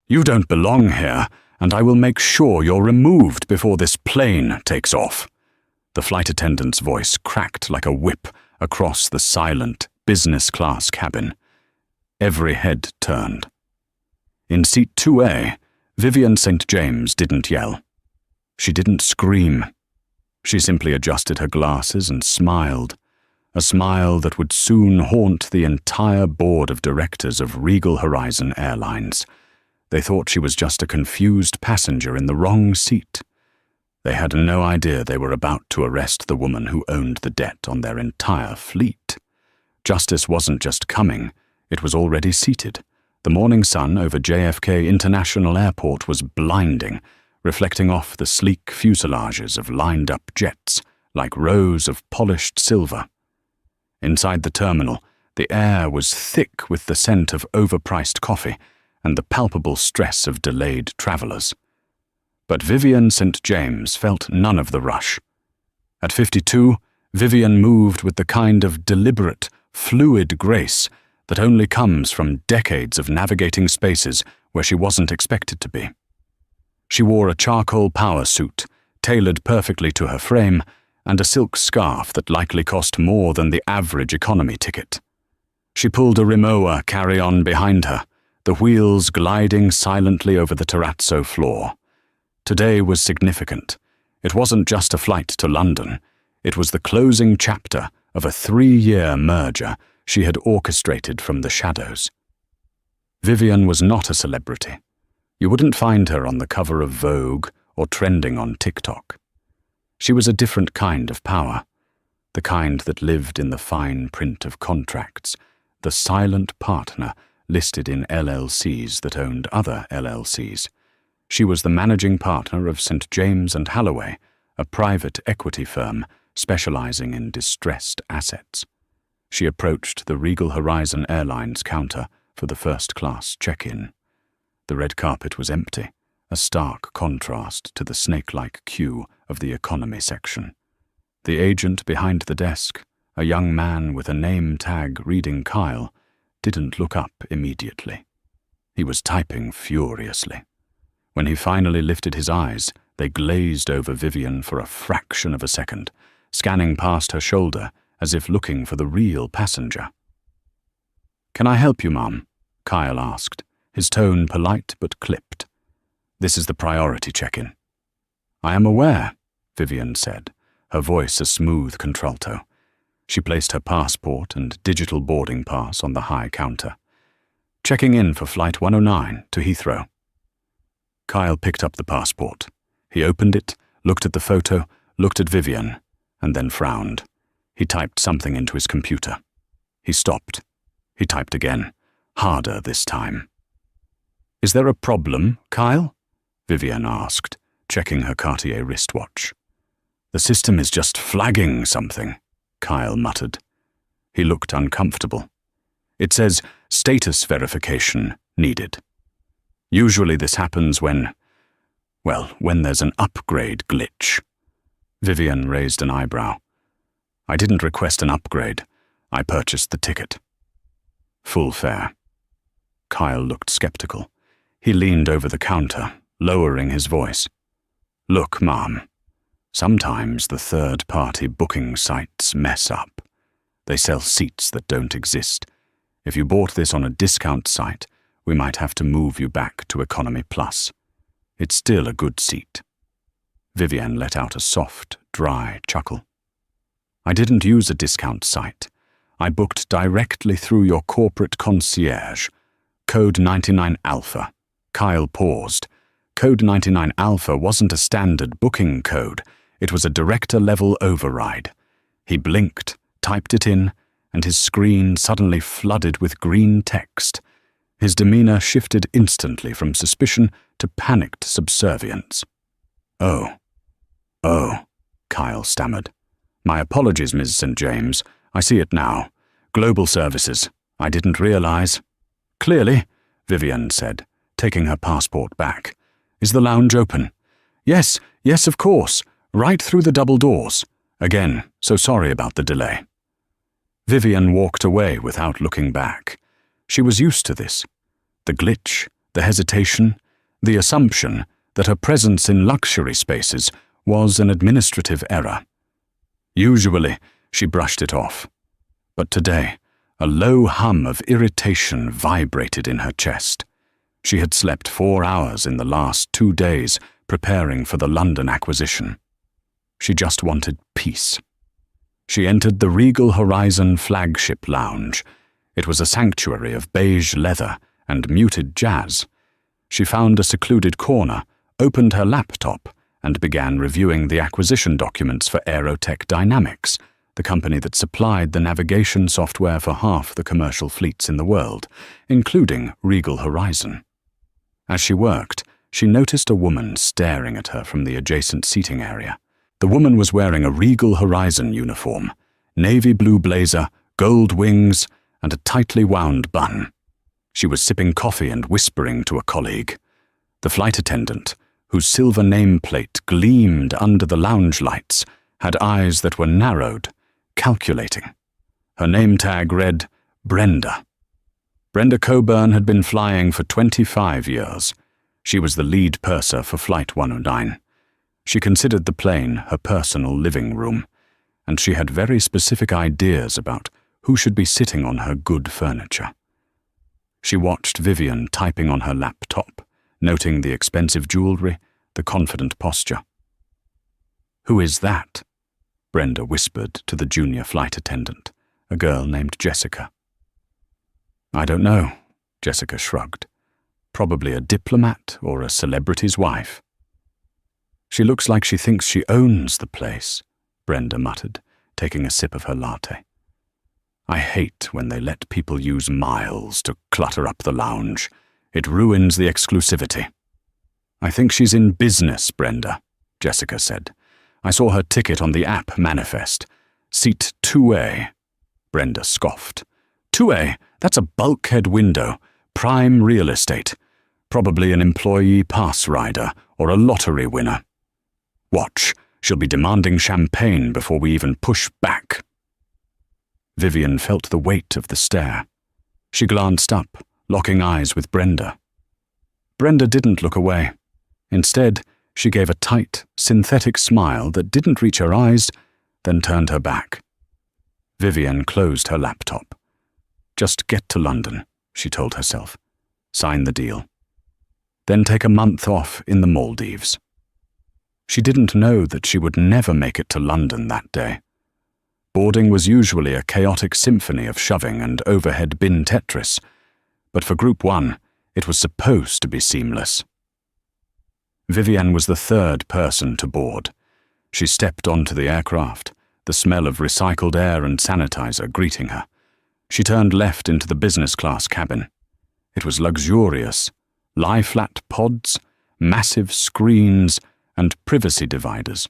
"You don't belong here, and I will make sure you're removed before this plane takes off." The flight attendant's voice cracked like a whip across the silent, business-class cabin. Every head turned. In seat 2A, Vivian St. James didn't yell. She didn't scream. She simply adjusted her glasses and smiled, a smile that would soon haunt the entire board of directors of Regal Horizon Airlines. They thought she was just a confused passenger in the wrong seat. They had no idea they were about to arrest the woman who owned the debt on their entire fleet. Justice wasn't just coming, it was already seated. The morning sun over JFK International Airport was blinding, reflecting off the sleek fuselages of lined-up jets like rows of polished silver. Inside the terminal, the air was thick with the scent of overpriced coffee and the palpable stress of delayed travelers. But Vivian St. James felt none of the rush. At 52, Vivian moved with the kind of deliberate, fluid grace that only comes from decades of navigating spaces where she wasn't expected to be. She wore a charcoal power suit, tailored perfectly to her frame, and a silk scarf that likely cost more than the average economy ticket. She pulled a Rimowa carry-on behind her, the wheels gliding silently over the terrazzo floor. Today was significant. It wasn't just a flight to London. It was the closing chapter of a 3-year merger she had orchestrated from the shadows. Vivian was not a celebrity. You wouldn't find her on the cover of Vogue or trending on TikTok. She was a different kind of power, the kind that lived in the fine print of contracts, the silent partner listed in LLCs that owned other LLCs. She was the managing partner of St. James & Halloway, a private equity firm specializing in distressed assets. She approached the Regal Horizon Airlines counter for the first-class check-in. The red carpet was empty, a stark contrast to the snake-like queue of the economy section. The agent behind the desk, a young man with a name tag reading Kyle, didn't look up immediately. He was typing furiously. When he finally lifted his eyes, they glazed over Vivian for a fraction of a second, scanning past her shoulder as if looking for the real passenger. "Can I help you, Mum?" Kyle asked, his tone polite but clipped. "This is the priority check-in." "I am aware," Vivian said, her voice a smooth contralto. She placed her passport and digital boarding pass on the high counter. "Checking in for Flight 109 to Heathrow." Kyle picked up the passport. He opened it, looked at the photo, looked at Vivian, and then frowned. He typed something into his computer. He stopped. He typed again, harder this time. "Is there a problem, Kyle?" Vivian asked, checking her Cartier wristwatch. "The system is just flagging something," Kyle muttered. He looked uncomfortable. "It says status verification needed. Usually this happens when there's an upgrade glitch." Vivian raised an eyebrow. "I didn't request an upgrade. I purchased the ticket." "Full fare." Kyle looked skeptical. He leaned over the counter, lowering his voice. "Look, Mom, sometimes the third-party booking sites mess up. They sell seats that don't exist. If you bought this on a discount site, we might have to move you back to Economy Plus. It's still a good seat." Vivian let out a soft, dry chuckle. "I didn't use a discount site. I booked directly through your corporate concierge. Code 99 Alpha. Kyle paused. Code 99 Alpha wasn't a standard booking code. It was a director-level override. He blinked, typed it in, and his screen suddenly flooded with green text. His demeanor shifted instantly from suspicion to panicked subservience. Oh, Kyle stammered. "My apologies, Ms. St. James. I see it now. Global services. I didn't realize." "Clearly," Vivian said, taking her passport back. "Is the lounge open?" Yes, of course. Right through the double doors. Again, so sorry about the delay." Vivian walked away without looking back. She was used to this. The glitch, the hesitation, the assumption that her presence in luxury spaces was an administrative error. Usually, she brushed it off. But today, a low hum of irritation vibrated in her chest. She had slept 4 hours in the last 2 days preparing for the London acquisition. She just wanted peace. She entered the Regal Horizon flagship lounge. It was a sanctuary of beige leather and muted jazz. She found a secluded corner, opened her laptop, and began reviewing the acquisition documents for Aerotech Dynamics, the company that supplied the navigation software for half the commercial fleets in the world, including Regal Horizon. As she worked, she noticed a woman staring at her from the adjacent seating area. The woman was wearing a Regal Horizon uniform, navy blue blazer, gold wings, and a tightly wound bun. She was sipping coffee and whispering to a colleague. The flight attendant, whose silver nameplate gleamed under the lounge lights, had eyes that were narrowed, calculating. Her name tag read Brenda. Brenda Coburn had been flying for 25 years. She was the lead purser for Flight 109. She considered the plane her personal living room, and she had very specific ideas about who should be sitting on her good furniture. She watched Vivian typing on her laptop, noting the expensive jewelry, the confident posture. "Who is that?" Brenda whispered to the junior flight attendant, a girl named Jessica. "I don't know," Jessica shrugged. "Probably a diplomat or a celebrity's wife." "She looks like she thinks she owns the place," Brenda muttered, taking a sip of her latte. "I hate when they let people use miles to clutter up the lounge. It ruins the exclusivity." "I think she's in business, Brenda," Jessica said. "I saw her ticket on the app manifest. Seat 2A. Brenda scoffed. 2A? That's a bulkhead window. Prime real estate. Probably an employee pass rider or a lottery winner. Watch, she'll be demanding champagne before we even push back." Vivian felt the weight of the stare. She glanced up, locking eyes with Brenda. Brenda didn't look away. Instead, she gave a tight, synthetic smile that didn't reach her eyes, then turned her back. Vivian closed her laptop. "Just get to London," she told herself. "Sign the deal. Then take a month off in the Maldives." She didn't know that she would never make it to London that day. Boarding was usually a chaotic symphony of shoving and overhead bin Tetris, but for Group 1, it was supposed to be seamless. Vivian was the third person to board. She stepped onto the aircraft, the smell of recycled air and sanitizer greeting her. She turned left into the business class cabin. It was luxurious. Lie-flat pods, massive screens, and privacy dividers.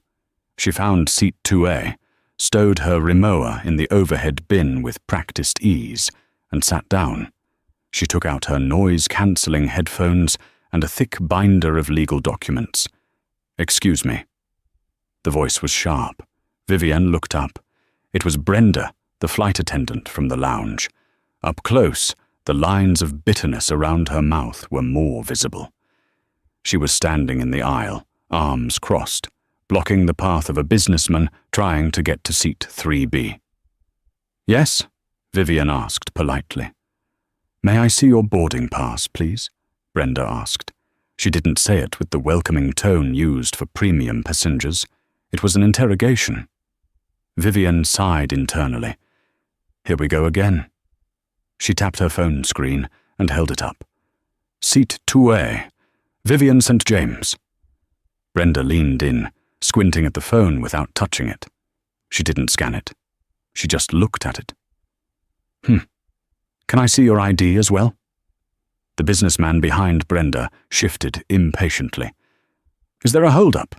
She found seat 2A, stowed her Rimowa in the overhead bin with practiced ease, and sat down. She took out her noise-cancelling headphones and a thick binder of legal documents. "Excuse me." The voice was sharp. Vivian looked up. It was Brenda, the flight attendant from the lounge. Up close, the lines of bitterness around her mouth were more visible. She was standing in the aisle, arms crossed, blocking the path of a businessman trying to get to seat 3B. "Yes?" Vivian asked politely. "May I see your boarding pass, please?" Brenda asked. She didn't say it with the welcoming tone used for premium passengers. It was an interrogation. Vivian sighed internally. Here we go again. She tapped her phone screen and held it up. "Seat 2A, Vivian St. James." Brenda leaned in, squinting at the phone without touching it. She didn't scan it. She just looked at it. Can I see your ID as well?" The businessman behind Brenda shifted impatiently. "Is there a hold-up?"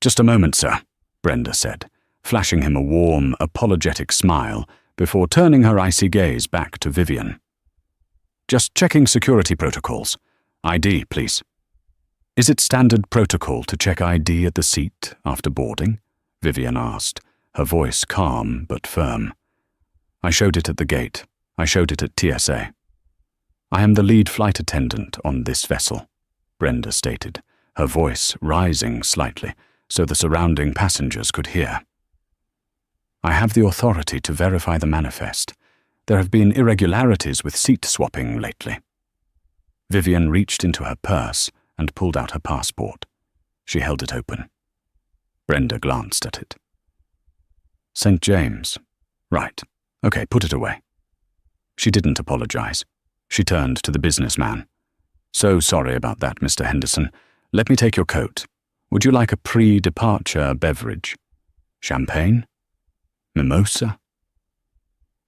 "Just a moment, sir," Brenda said, flashing him a warm, apologetic smile before turning her icy gaze back to Vivian. "Just checking security protocols. ID, please." "Is it standard protocol to check ID at the seat after boarding?" Vivian asked, her voice calm but firm. "I showed it at the gate. I showed it at TSA." I am the lead flight attendant on this vessel, Brenda stated, her voice rising slightly so the surrounding passengers could hear. I have the authority to verify the manifest. There have been irregularities with seat swapping lately. Vivian reached into her purse and pulled out her passport. She held it open. Brenda glanced at it. St. James. Right. Okay, put it away. She didn't apologize. She turned to the businessman. So sorry about that, Mr. Henderson. Let me take your coat. Would you like a pre-departure beverage? Champagne? Mimosa?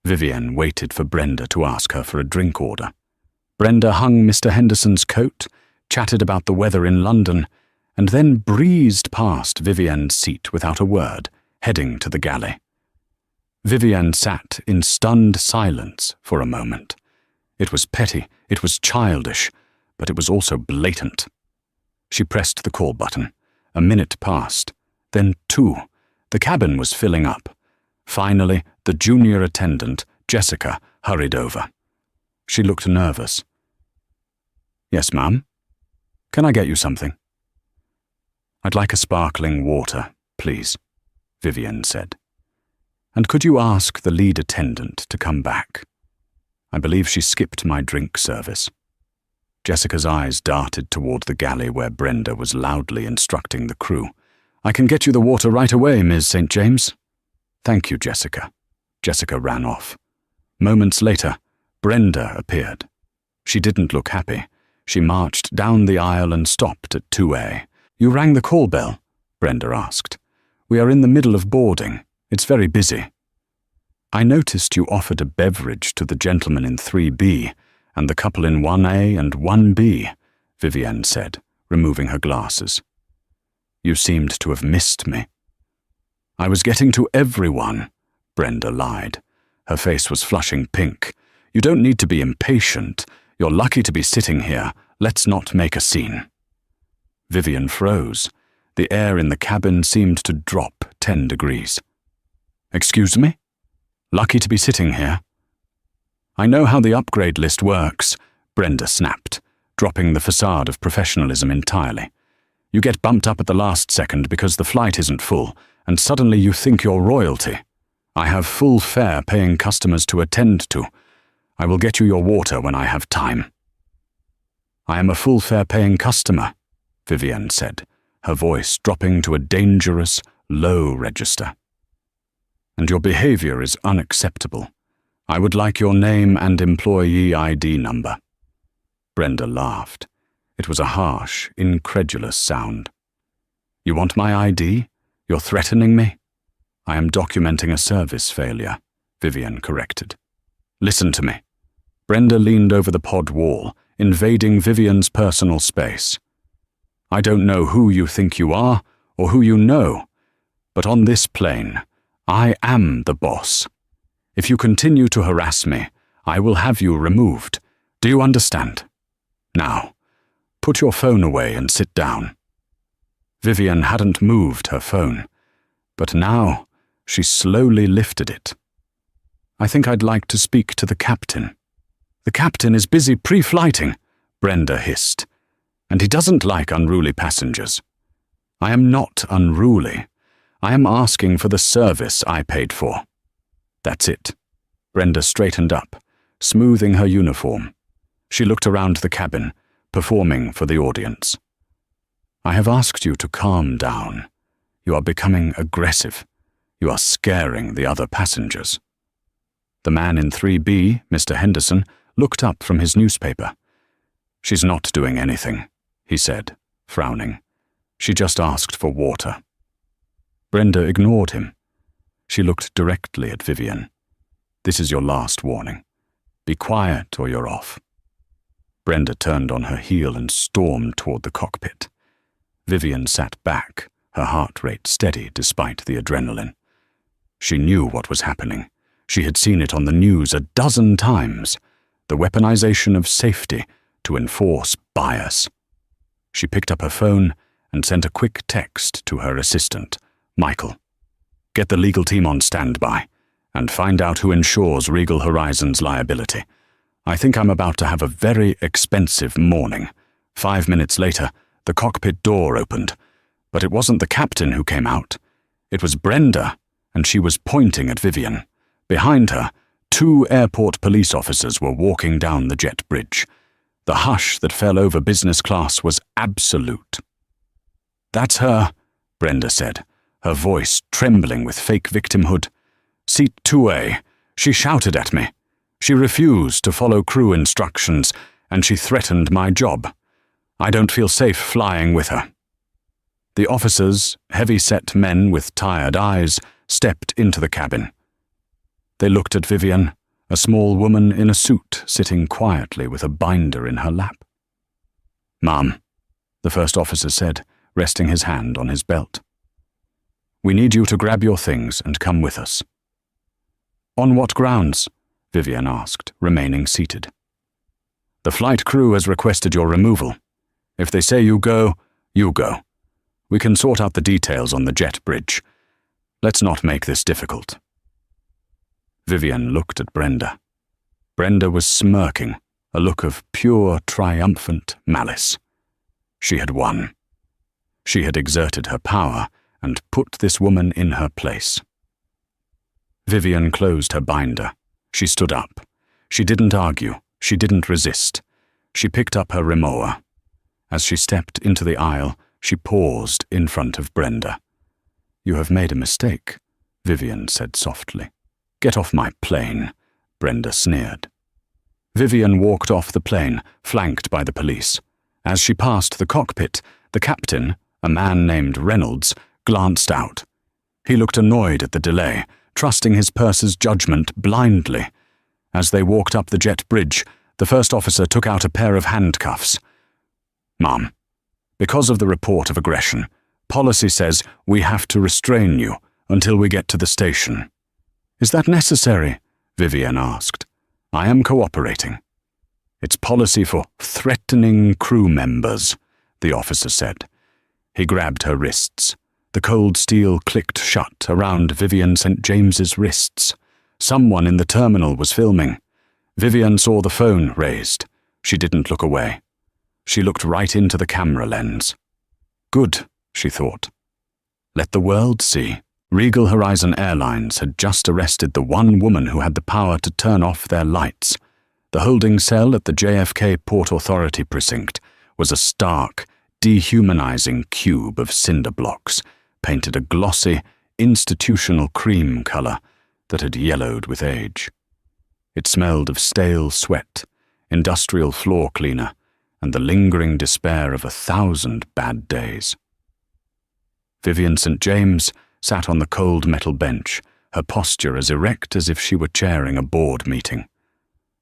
Vivian waited for Brenda to ask her for a drink order. Brenda hung Mr. Henderson's coat, chatted about the weather in London, and then breezed past Vivian's seat without a word, heading to the galley. Vivian sat in stunned silence for a moment. It was petty, it was childish, but it was also blatant. She pressed the call button. A minute passed, then 2. The cabin was filling up. Finally, the junior attendant, Jessica, hurried over. She looked nervous. Yes, ma'am? Can I get you something? I'd like a sparkling water, please, Vivian said. And could you ask the lead attendant to come back? I believe she skipped my drink service. Jessica's eyes darted toward the galley where Brenda was loudly instructing the crew. I can get you the water right away, Ms. St. James. Thank you, Jessica. Jessica ran off. Moments later, Brenda appeared. She didn't look happy. She marched down the aisle and stopped at 2A. You rang the call bell? Brenda asked. We are in the middle of boarding. It's very busy. I noticed you offered a beverage to the gentleman in 3B and the couple in 1A and 1B, Vivian said, removing her glasses. You seemed to have missed me. I was getting to everyone, Brenda lied. Her face was flushing pink. You don't need to be impatient. You're lucky to be sitting here. Let's not make a scene. Vivian froze. The air in the cabin seemed to drop 10 degrees. Excuse me? Lucky to be sitting here? I know how the upgrade list works, Brenda snapped, dropping the facade of professionalism entirely. You get bumped up at the last second because the flight isn't full, and suddenly you think you're royalty. I have full fare paying customers to attend to. I will get you your water when I have time. I am a full fare paying customer, Vivian said, her voice dropping to a dangerous, low register. And your behavior is unacceptable. I would like your name and employee ID number. Brenda laughed. It was a harsh, incredulous sound. You want my ID? You're threatening me? I am documenting a service failure, Vivian corrected. Listen to me. Brenda leaned over the pod wall, invading Vivian's personal space. I don't know who you think you are or who you know, but on this plane, I am the boss. If you continue to harass me, I will have you removed. Do you understand? Now, put your phone away and sit down. Vivian hadn't moved her phone, but now she slowly lifted it. I think I'd like to speak to the captain. The captain is busy pre-flighting, Brenda hissed, and he doesn't like unruly passengers. I am not unruly. I am asking for the service I paid for. That's it. Brenda straightened up, smoothing her uniform. She looked around the cabin, performing for the audience. I have asked you to calm down. You are becoming aggressive. You are scaring the other passengers. The man in 3B, Mr. Henderson, looked up from his newspaper. She's not doing anything, he said, frowning. She just asked for water. Brenda ignored him. She looked directly at Vivian. This is your last warning. Be quiet or you're off. Brenda turned on her heel and stormed toward the cockpit. Vivian sat back, her heart rate steady despite the adrenaline. She knew what was happening. She had seen it on the news a dozen times. The weaponization of safety to enforce bias. She picked up her phone and sent a quick text to her assistant, Michael. Get the legal team on standby and find out who insures Regal Horizons liability. I think I'm about to have a very expensive morning. 5 minutes later, the cockpit door opened, but it wasn't the captain who came out. It was Brenda, and she was pointing at Vivian. Behind her, 2 airport police officers were walking down the jet bridge. The hush that fell over business class was absolute. "That's her," Brenda said, her voice trembling with fake victimhood. "Seat 2A. She shouted at me. She refused to follow crew instructions, and she threatened my job. I don't feel safe flying with her." The officers, heavy-set men with tired eyes, stepped into the cabin. They looked at Vivian, a small woman in a suit sitting quietly with a binder in her lap. "Ma'am," the first officer said, resting his hand on his belt. "We need you to grab your things and come with us." "On what grounds?" Vivian asked, remaining seated. "The flight crew has requested your removal. If they say you go, you go. We can sort out the details on the jet bridge. Let's not make this difficult." Vivian looked at Brenda. Brenda was smirking, a look of pure, triumphant malice. She had won. She had exerted her power and put this woman in her place. Vivian closed her binder. She stood up. She didn't argue. She didn't resist. She picked up her rimowa. As she stepped into the aisle, she paused in front of Brenda. "You have made a mistake," Vivian said softly. "Get off my plane," Brenda sneered. Vivian walked off the plane, flanked by the police. As she passed the cockpit, the captain, a man named Reynolds, glanced out. He looked annoyed at the delay, trusting his purser's judgment blindly. As they walked up the jet bridge, the first officer took out a pair of handcuffs. "Ma'am, because of the report of aggression, policy says we have to restrain you until we get to the station." "Is that necessary?" Vivian asked. "I am cooperating." "It's policy for threatening crew members," the officer said. He grabbed her wrists. The cold steel clicked shut around Vivian St. James's wrists. Someone in the terminal was filming. Vivian saw the phone raised. She didn't look away. She looked right into the camera lens. Good, she thought. Let the world see. Regal Horizon Airlines had just arrested the one woman who had the power to turn off their lights. The holding cell at the JFK Port Authority precinct was a stark, dehumanizing cube of cinder blocks, painted a glossy, institutional cream color that had yellowed with age. It smelled of stale sweat, industrial floor cleaner, and the lingering despair of 1,000 bad days. Vivian St. James sat on the cold metal bench, her posture as erect as if she were chairing a board meeting.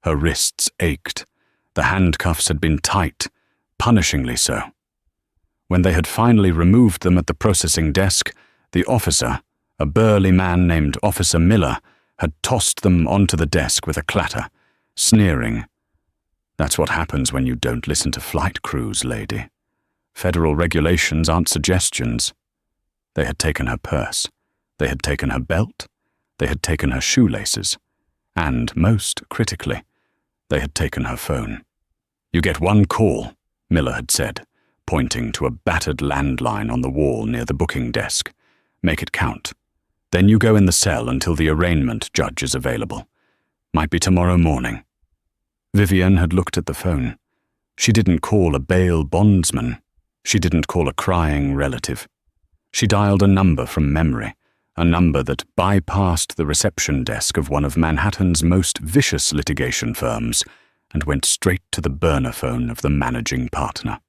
Her wrists ached. The handcuffs had been tight, punishingly so. When they had finally removed them at the processing desk, the officer, a burly man named Officer Miller, had tossed them onto the desk with a clatter, sneering. "That's what happens when you don't listen to flight crews, lady. Federal regulations aren't suggestions." They had taken her purse. They had taken her belt. They had taken her shoelaces. And, most critically, they had taken her phone. "You get one call," Miller had said, pointing to a battered landline on the wall near the booking desk. "Make it count. Then you go in the cell until the arraignment judge is available. Might be tomorrow morning." Vivian had looked at the phone. She didn't call a bail bondsman. She didn't call a crying relative. She dialed a number from memory, a number that bypassed the reception desk of one of Manhattan's most vicious litigation firms and went straight to the burner phone of the managing partner.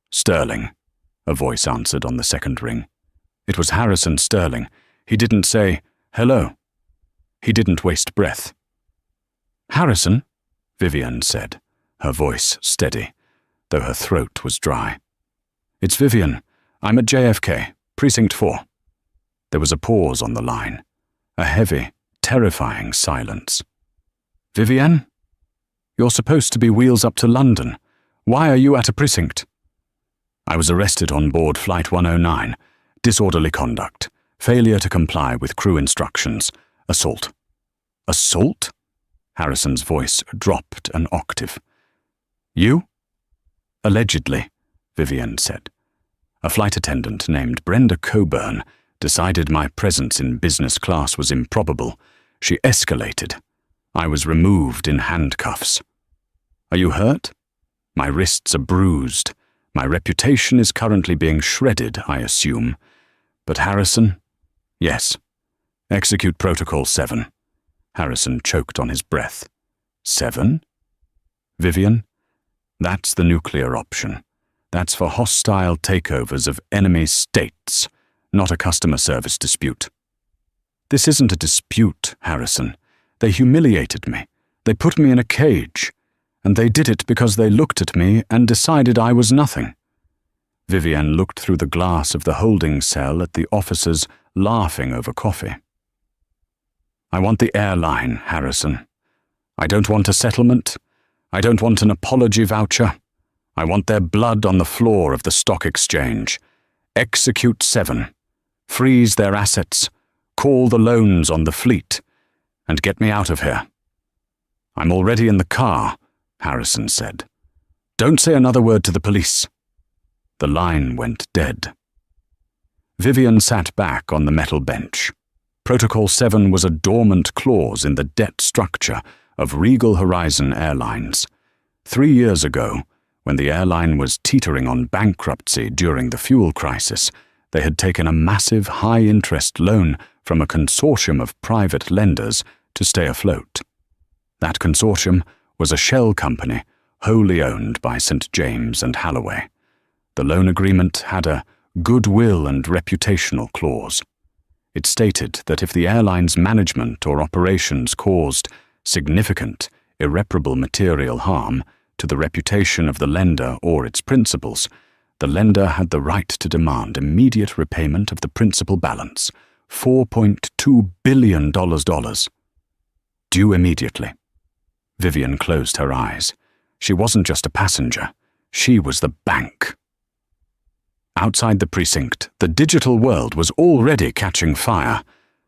"Sterling," a voice answered on the second ring. It was Harrison Sterling. He didn't say, "Hello." He didn't waste breath. "Harrison," Vivian said, her voice steady, though her throat was dry. "It's Vivian. I'm at JFK, Precinct 4. There was a pause on the line, a heavy, terrifying silence. "Vivian? You're supposed to be wheels up to London. Why are you at a precinct?" "I was arrested on board Flight 109. Disorderly conduct, failure to comply with crew instructions, assault." "Assault?" Harrison's voice dropped an octave. You? Allegedly, Vivienne said. A flight attendant named Brenda Coburn decided my presence in business class was improbable. She escalated. I was removed in handcuffs. Are you hurt? My wrists are bruised. My reputation is currently being shredded, I assume. But Harrison? Yes. Execute Protocol 7. Harrison choked on his breath. 7? Vivienne? That's the nuclear option. That's for hostile takeovers of enemy states, not a customer service dispute. This isn't a dispute, Harrison. They humiliated me. They put me in a cage. And they did it because they looked at me and decided I was nothing. Vivienne looked through the glass of the holding cell at the officers laughing over coffee. I want the airline, Harrison. I don't want a settlement. I don't want an apology voucher. I want their blood on the floor of the stock exchange. Execute 7. Freeze their assets. Call the loans on the fleet. And get me out of here. I'm already in the car, Harrison said. Don't say another word to the police. The line went dead. Vivienne sat back on the metal bench. Protocol 7 was a dormant clause in the debt structure of Regal Horizon Airlines. 3 years ago, when the airline was teetering on bankruptcy during the fuel crisis, they had taken a massive high-interest loan from a consortium of private lenders to stay afloat. That consortium was a shell company wholly owned by St. James and Halloway. The loan agreement had a goodwill and reputational clause. It stated that if the airline's management or operations caused significant, irreparable material harm to the reputation of the lender or its principals, the lender had the right to demand immediate repayment of the principal balance, $4.2 billion. Due immediately. Vivienne closed her eyes. She wasn't just a passenger. She was the bank. Outside the precinct, the digital world was already catching fire.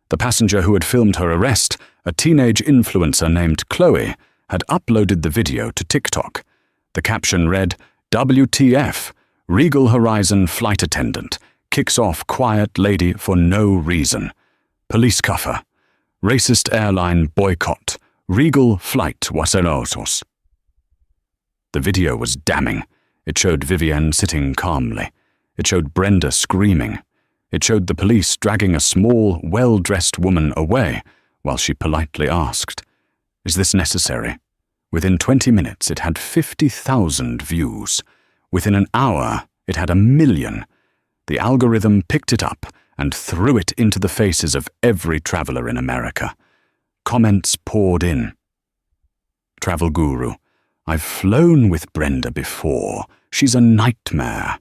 The passenger who had filmed her arrest, a teenage influencer named Chloe, had uploaded the video to TikTok. The caption read, WTF, Regal Horizon flight attendant, kicks off quiet lady for no reason. Police cuffer. Racist airline boycott. Regal flight waserosos. The video was damning. It showed Vivienne sitting calmly. It showed Brenda screaming. It showed the police dragging a small, well-dressed woman away while she politely asked, Is this necessary? Within 20 minutes it had 50,000 views. Within an hour it had 1 million. The algorithm picked it up and threw it into the faces of every traveler in America. Comments poured in. Travel guru, I've flown with Brenda before. She's a nightmare.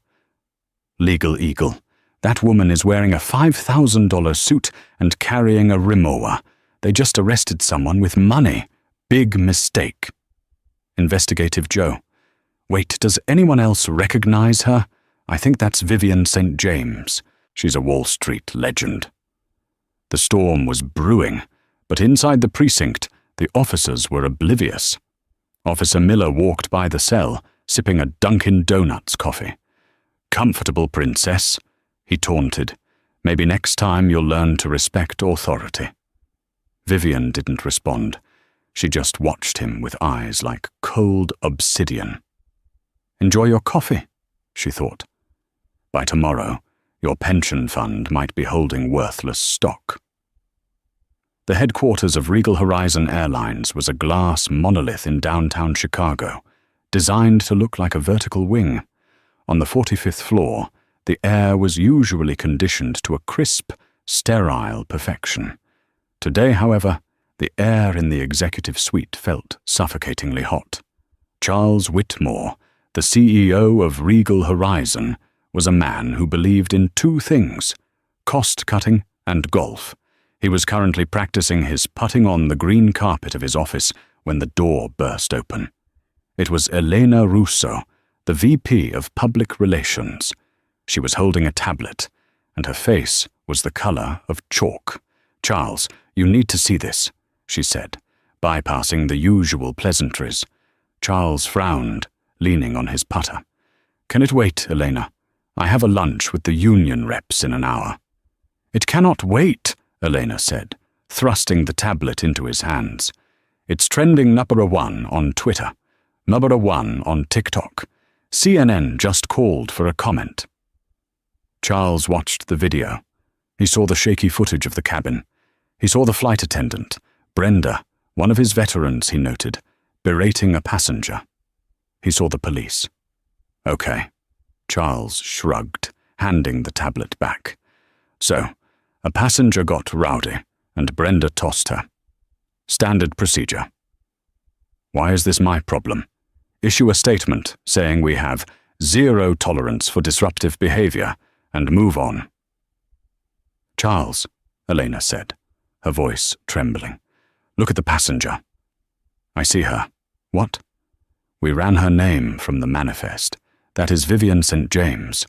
Legal eagle, that woman is wearing a $5,000 suit and carrying a Rimowa. They just arrested someone with money. Big mistake. Investigative Joe, wait, does anyone else recognize her? I think that's Vivienne St. James. She's a Wall Street legend. The storm was brewing, but inside the precinct, the officers were oblivious. Officer Miller walked by the cell, sipping a Dunkin' Donuts coffee. Comfortable, princess, he taunted. Maybe next time you'll learn to respect authority. Vivienne didn't respond. She just watched him with eyes like cold obsidian. Enjoy your coffee, she thought. By tomorrow, your pension fund might be holding worthless stock. The headquarters of Regal Horizon Airlines was a glass monolith in downtown Chicago, designed to look like a vertical wing. On the 45th floor, the air was usually conditioned to a crisp, sterile perfection. Today, however, the air in the executive suite felt suffocatingly hot. Charles Whitmore, the CEO of Regal Horizon, was a man who believed in two things, cost-cutting and golf. He was currently practicing his putting on the green carpet of his office when the door burst open. It was Elena Russo, the VP of Public Relations. She was holding a tablet, and her face was the color of chalk. Charles, you need to see this, she said. bypassing the usual pleasantries. Charles frowned, leaning on his putter. "Can it wait, Elena? I have a lunch with the union reps in an hour." "It cannot wait," Elena said, thrusting the tablet into his hands. "It's trending #1 on Twitter, #1 on TikTok. CNN just called for a comment." Charles watched the video. He saw the shaky footage of the cabin. He saw the flight attendant, Brenda, one of his veterans, he noted, berating a passenger. He saw the police. "Okay," Charles shrugged, handing the tablet back. "So, a passenger got rowdy, and Brenda tossed her. Standard procedure. Why is this my problem? Issue a statement saying we have zero tolerance for disruptive behavior and move on." "Charles," Elena said, her voice trembling, "look at the passenger." "I see her. What?" "We ran her name from the manifest. That is Vivian St. James."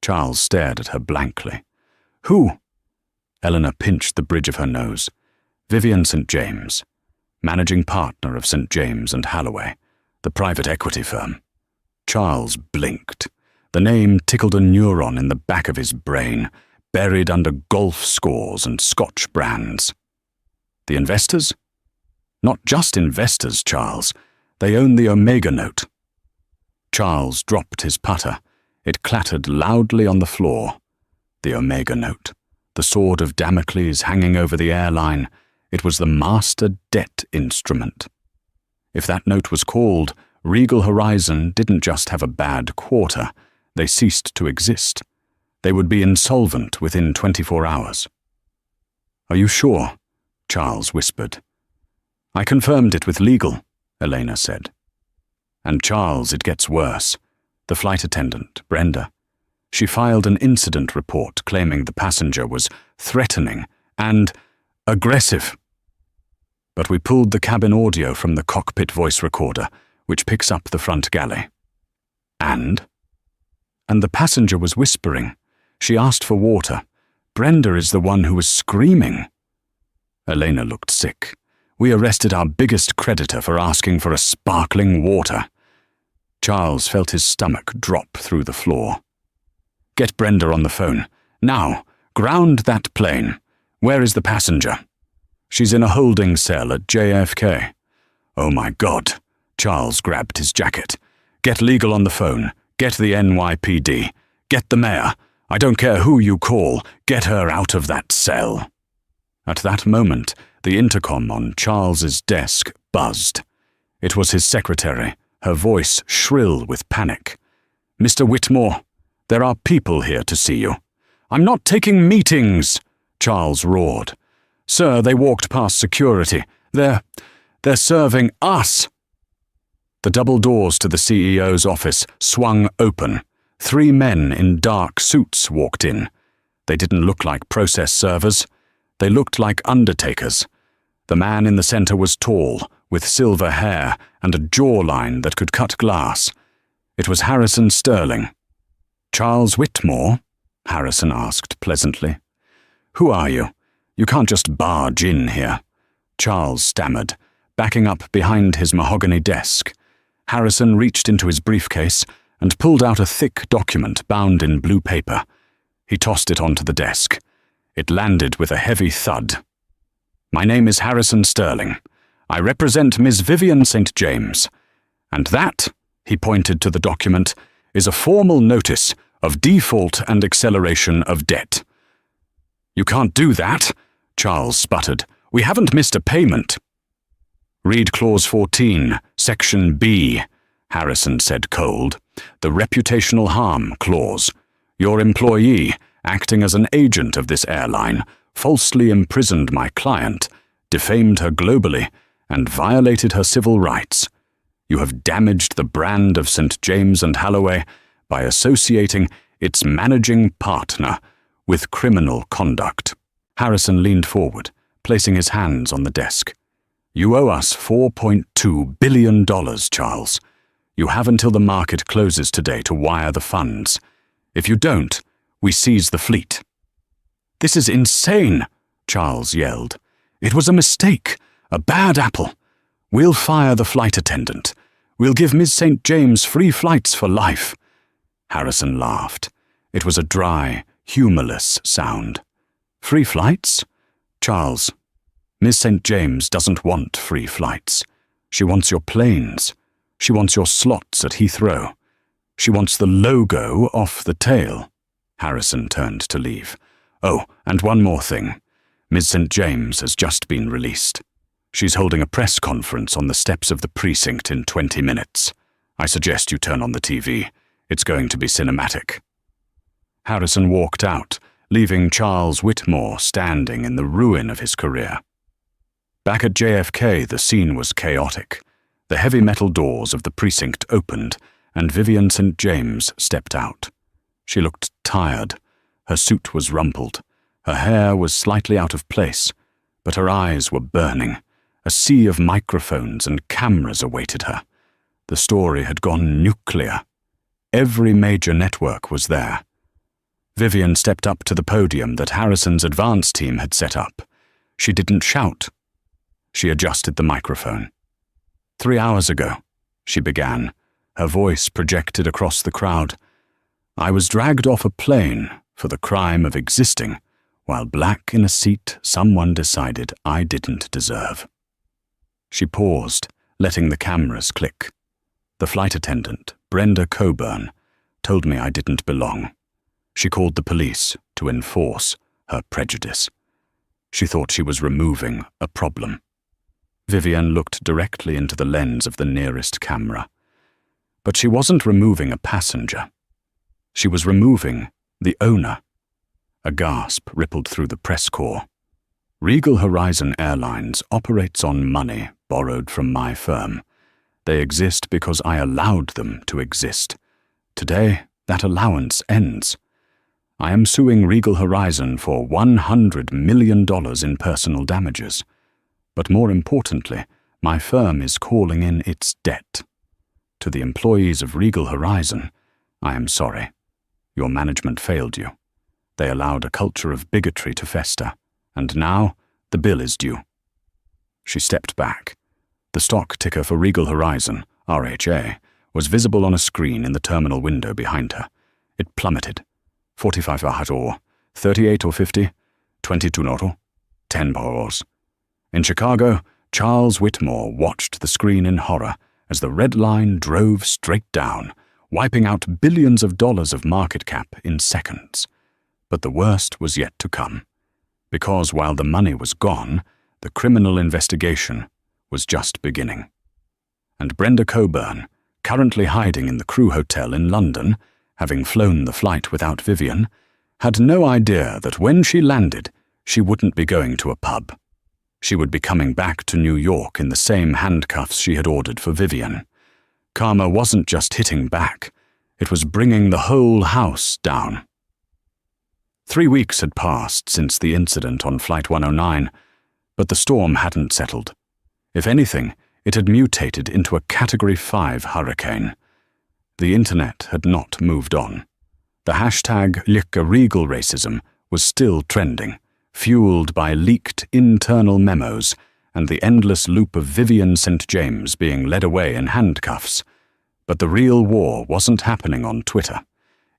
Charles stared at her blankly. "Who?" Eleanor pinched the bridge of her nose. "Vivian St. James, managing partner of St. James and Halloway, the private equity firm." Charles blinked. The name tickled a neuron in the back of his brain, buried under golf scores and Scotch brands. "The investors?" "Not just investors, Charles. They own the Omega note." Charles dropped his putter. It clattered loudly on the floor. The Omega note, the sword of Damocles hanging over the airline. It was the master debt instrument. If that note was called, Regal Horizon didn't just have a bad quarter. They ceased to exist. They would be insolvent within 24 hours. "Are you sure?" Charles whispered. "I confirmed it with legal," Elena said. "And Charles, it gets worse. The flight attendant, Brenda. She filed an incident report claiming the passenger was threatening and aggressive. But we pulled the cabin audio from the cockpit voice recorder, which picks up the front galley. And the passenger was whispering. She asked for water. Brenda is the one who was screaming." Elena looked sick. "We arrested our biggest creditor for asking for a sparkling water." Charles felt his stomach drop through the floor. "Get Brenda on the phone. Now, ground that plane. Where is the passenger?" "She's in a holding cell at JFK." "Oh my God." Charles grabbed his jacket. "Get legal on the phone. Get the NYPD. Get the mayor. I don't care who you call. Get her out of that cell." At that moment, the intercom on Charles's desk buzzed. It was his secretary, her voice shrill with panic. "Mr. Whitmore, there are people here to see you." "I'm not taking meetings," Charles roared. "Sir, they walked past security. They're serving us." The double doors to the CEO's office swung open. 3 men in dark suits walked in. They didn't look like process servers. They looked like undertakers. The man in the center was tall, with silver hair and a jawline that could cut glass. It was Harrison Sterling. "Charles Whitmore?" Harrison asked pleasantly. "Who are you? You can't just barge in here." Charles stammered, backing up behind his mahogany desk. Harrison reached into his briefcase and pulled out a thick document bound in blue paper. He tossed it onto the desk. It landed with a heavy thud. "My name is Harrison Sterling. I represent Miss Vivian St. James. And that," he pointed to the document, "is a formal notice of default and acceleration of debt." "You can't do that," Charles sputtered. "We haven't missed a payment." "Read Clause 14, Section B," Harrison said cold. "The reputational harm clause. Your employee, acting as an agent of this airline, falsely imprisoned my client, defamed her globally, and violated her civil rights. You have damaged the brand of St. James and Halloway by associating its managing partner with criminal conduct." Harrison leaned forward, placing his hands on the desk. "You owe us $4.2 billion, Charles. You have until the market closes today to wire the funds. If you don't, we seize the fleet." "This is insane," Charles yelled. "It was a mistake. A bad apple. We'll fire the flight attendant. We'll give Ms. St. James free flights for life." Harrison laughed. It was a dry, humorless sound. "Free flights? Charles, Ms. St. James doesn't want free flights. She wants your planes. She wants your slots at Heathrow. She wants the logo off the tail." Harrison turned to leave. "Oh, and one more thing. Ms. St. James has just been released. She's holding a press conference on the steps of the precinct in 20 minutes. I suggest you turn on the TV. It's going to be cinematic." Harrison walked out, leaving Charles Whitmore standing in the ruin of his career. Back at JFK, the scene was chaotic. The heavy metal doors of the precinct opened, and Vivian St. James stepped out. She looked tired. Her suit was rumpled. Her hair was slightly out of place, but her eyes were burning. A sea of microphones and cameras awaited her. The story had gone nuclear. Every major network was there. Vivian stepped up to the podium that Harrison's advance team had set up. She didn't shout. She adjusted the microphone. "3 hours ago," she began, her voice projected across the crowd, "I was dragged off a plane for the crime of existing, while black in a seat someone decided I didn't deserve." She paused, letting the cameras click. The flight attendant, Brenda Coburn, told me I didn't belong. She called the police to enforce her prejudice. She thought she was removing a problem. Vivian looked directly into the lens of the nearest camera. But she wasn't removing a passenger. She was removing the owner. A gasp rippled through the press corps. "Regal Horizon Airlines operates on money borrowed from my firm. They exist because I allowed them to exist. Today, that allowance ends. I am suing Regal Horizon for $100 million in personal damages. But more importantly, my firm is calling in its debt. To the employees of Regal Horizon, I am sorry. Your management failed you. They allowed a culture of bigotry to fester, and now the bill is due." She stepped back. The stock ticker for Regal Horizon, RHA, was visible on a screen in the terminal window behind her. It plummeted. 45 or 38 or 50, 22 noro, 10 poros. In Chicago, Charles Whitmore watched the screen in horror as the red line drove straight down, wiping out billions of dollars of market cap in seconds. But the worst was yet to come, because while the money was gone, the criminal investigation was just beginning. And Brenda Coburn, currently hiding in the crew hotel in London, having flown the flight without Vivian, had no idea that when she landed, she wouldn't be going to a pub. She would be coming back to New York in the same handcuffs she had ordered for Vivian. Karma wasn't just hitting back, it was bringing the whole house down. 3 weeks had passed since the incident on Flight 109, but the storm hadn't settled. If anything, it had mutated into a Category 5 hurricane. The internet had not moved on. The hashtag #Regal racism was still trending, fueled by leaked internal memos and the endless loop of Vivian St. James being led away in handcuffs. But the real war wasn't happening on Twitter.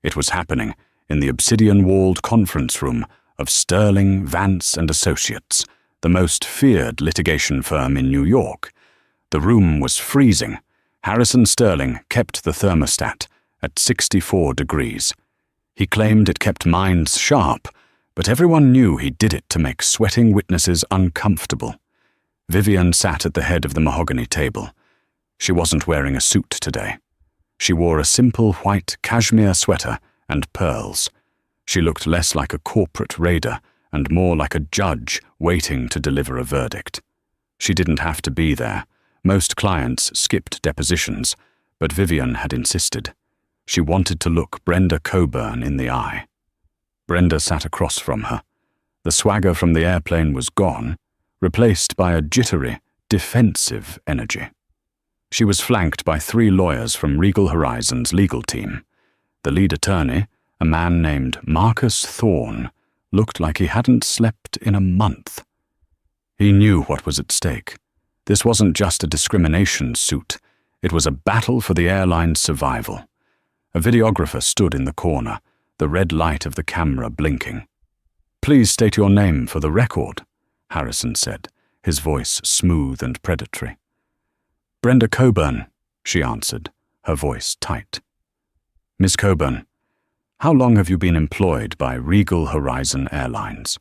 It was happening in the obsidian-walled conference room of Sterling, Vance and Associates, the most feared litigation firm in New York. The room was freezing. Harrison Sterling kept the thermostat at 64 degrees. He claimed it kept minds sharp, but everyone knew he did it to make sweating witnesses uncomfortable. Vivian sat at the head of the mahogany table. She wasn't wearing a suit today. She wore a simple white cashmere sweater and pearls. She looked less like a corporate raider and more like a judge waiting to deliver a verdict. She didn't have to be there. Most clients skipped depositions, but Vivian had insisted. She wanted to look Brenda Coburn in the eye. Brenda sat across from her. The swagger from the airplane was gone, replaced by a jittery, defensive energy. She was flanked by 3 lawyers from Regal Horizon's legal team. The lead attorney, a man named Marcus Thorne, looked like he hadn't slept in a month. He knew what was at stake. This wasn't just a discrimination suit. It was a battle for the airline's survival. A videographer stood in the corner, the red light of the camera blinking. "Please state your name for the record," Harrison said, his voice smooth and predatory. "Brenda Coburn," she answered, her voice tight. "Miss Coburn, how long have you been employed by Regal Horizon Airlines?"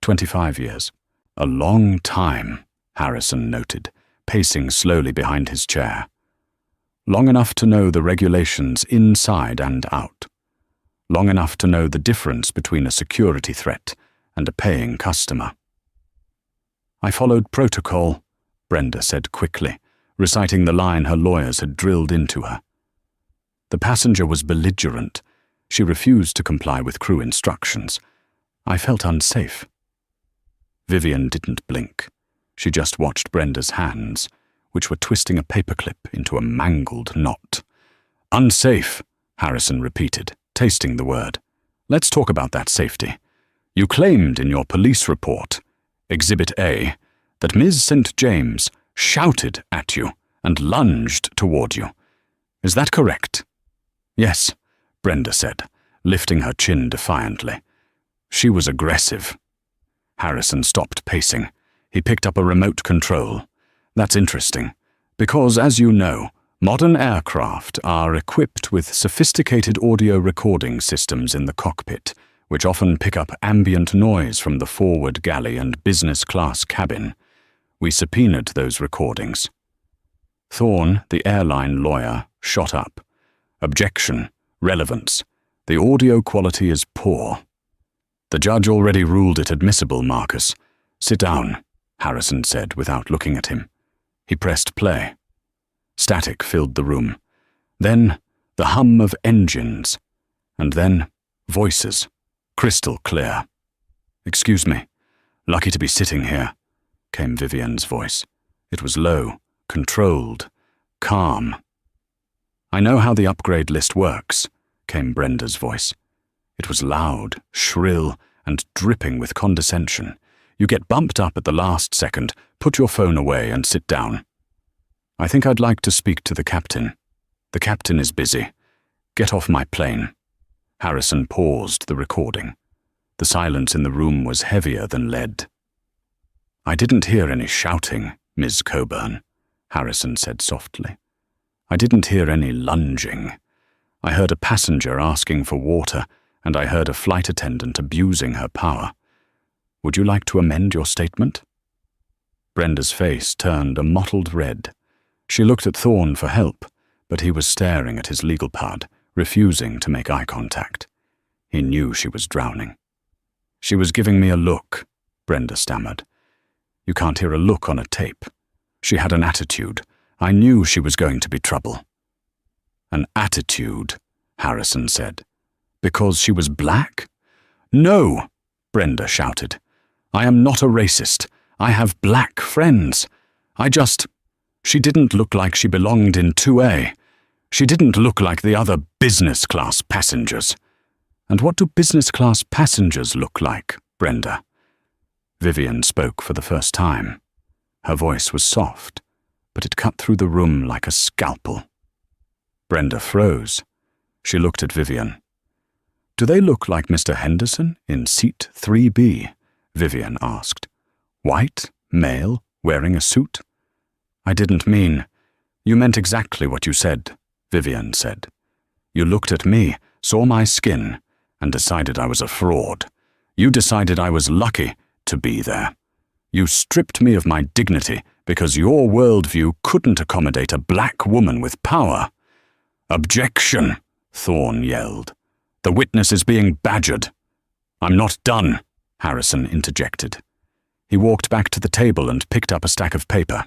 25 years. "A long time," Harrison noted, pacing slowly behind his chair. "Long enough to know the regulations inside and out. Long enough to know the difference between a security threat and a paying customer." "I followed protocol," Brenda said quickly, reciting the line her lawyers had drilled into her. "The passenger was belligerent. She refused to comply with crew instructions. I felt unsafe." Vivian didn't blink. She just watched Brenda's hands, which were twisting a paperclip into a mangled knot. "Unsafe," Harrison repeated, tasting the word. "Let's talk about that safety. You claimed in your police report, Exhibit A, that Ms. St. James shouted at you and lunged toward you. Is that correct?" "Yes," Brenda said, lifting her chin defiantly. "She was aggressive." Harrison stopped pacing. He picked up a remote control. "That's interesting, because, as you know, modern aircraft are equipped with sophisticated audio recording systems in the cockpit, which often pick up ambient noise from the forward galley and business class cabin. We subpoenaed those recordings." Thorne, the airline lawyer, shot up. "Objection. Relevance. The audio quality is poor." "The judge already ruled it admissible, Marcus. Sit down," Harrison said without looking at him. He pressed play. Static filled the room. Then the hum of engines. And then voices, crystal clear. "Excuse me. Lucky to be sitting here," came Vivian's voice. It was low, controlled, calm. "I know how the upgrade list works," came Brenda's voice. It was loud, shrill, and dripping with condescension. "You get bumped up at the last second, put your phone away and sit down. I think I'd like to speak to the captain. The captain is busy. Get off my plane." Harrison paused the recording. The silence in the room was heavier than lead. "I didn't hear any shouting, Ms. Coburn," Harrison said softly. "I didn't hear any lunging. I heard a passenger asking for water, and I heard a flight attendant abusing her power. Would you like to amend your statement?" Brenda's face turned a mottled red. She looked at Thorne for help, but he was staring at his legal pad, refusing to make eye contact. He knew she was drowning. "She was giving me a look," Brenda stammered. "You can't hear a look on a tape. She had an attitude. I knew she was going to be trouble." "An attitude," Harrison said. "Because she was black?" "No," Brenda shouted. "I am not a racist. I have black friends. She didn't look like she belonged in 2A. She didn't look like the other business class passengers." "And what do business class passengers look like, Brenda?" Vivian spoke for the first time. Her voice was soft, but it cut through the room like a scalpel. Brenda froze. She looked at Vivian. "Do they look like Mr. Henderson in seat 3B?" Vivian asked. "White, male, wearing a suit?" "I didn't mean—" "You meant exactly what you said," Vivian said. "You looked at me, saw my skin, and decided I was a fraud. You decided I was lucky to be there. You stripped me of my dignity because your worldview couldn't accommodate a black woman with power." "Objection!" Thorne yelled. "The witness is being badgered." "I'm not done," Harrison interjected. He walked back to the table and picked up a stack of paper.